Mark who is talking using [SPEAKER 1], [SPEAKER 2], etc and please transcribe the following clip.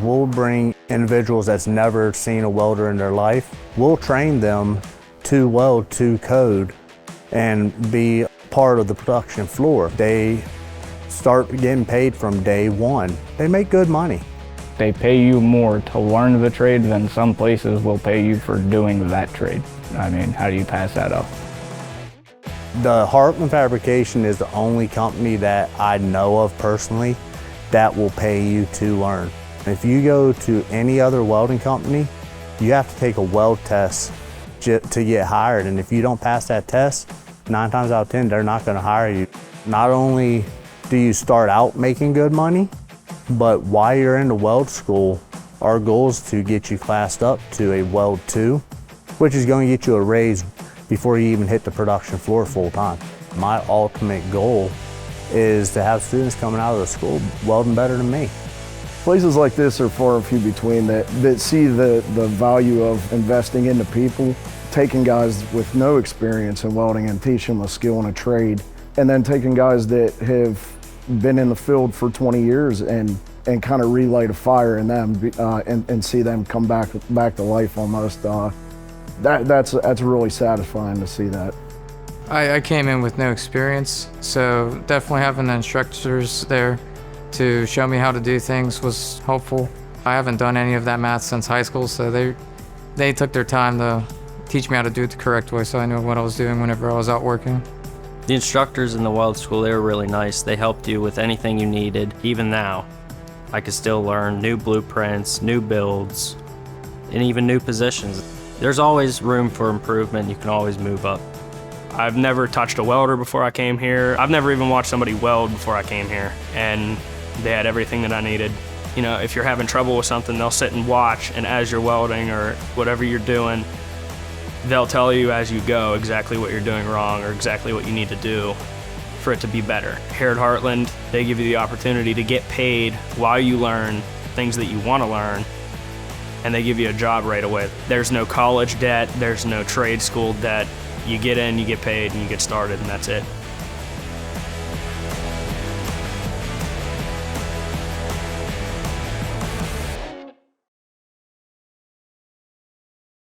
[SPEAKER 1] We'll bring individuals that's never seen a welder in their life. We'll train them to weld to code and be part of the production floor. They start getting paid from day one. They make good money.
[SPEAKER 2] They pay you more to learn the trade than some places will pay you for doing that trade. I mean, how do you pass that up?
[SPEAKER 1] The Heartland Fabrication is the only company that I know of personally that will pay you to learn. If you go to any other welding company, you have to take a weld test to get hired. And if you don't pass that test, 9 times out of 10, they're not gonna hire you. Not only do you start out making good money, but while you're in the weld school, our goal is to get you classed up to a Weld-2, which is going to get you a raise before you even hit the production floor full time. My ultimate goal is to have students coming out of the school welding better than me.
[SPEAKER 3] Places like this are far and few between that see the value of investing into people, taking guys with no experience in welding and teaching them a skill and a trade, and then taking guys that have been in the field for 20 years and kind of relight a fire in them and see them come back to life almost. That's really satisfying to see that.
[SPEAKER 4] I came in with no experience, so definitely having the instructors there to show me how to do things was helpful. I haven't done any of that math since high school, so they took their time to teach me how to do it the correct way, so I knew what I was doing whenever I was out working.
[SPEAKER 5] The instructors in the weld school, they were really nice. They helped you with anything you needed. Even now, I could still learn new blueprints, new builds, and even new positions. There's always room for improvement. You can always move up.
[SPEAKER 6] I've never touched a welder before I came here. I've never even watched somebody weld before I came here, and they had everything that I needed. You know, if you're having trouble with something, they'll sit and watch, and as you're welding or whatever you're doing, they'll tell you as you go exactly what you're doing wrong or exactly what you need to do for it to be better. Here at Heartland, they give you the opportunity to get paid while you learn things that you want to learn, and they give you a job right away. There's no college debt, there's no trade school debt. You get in, you get paid, and you get started, and that's it.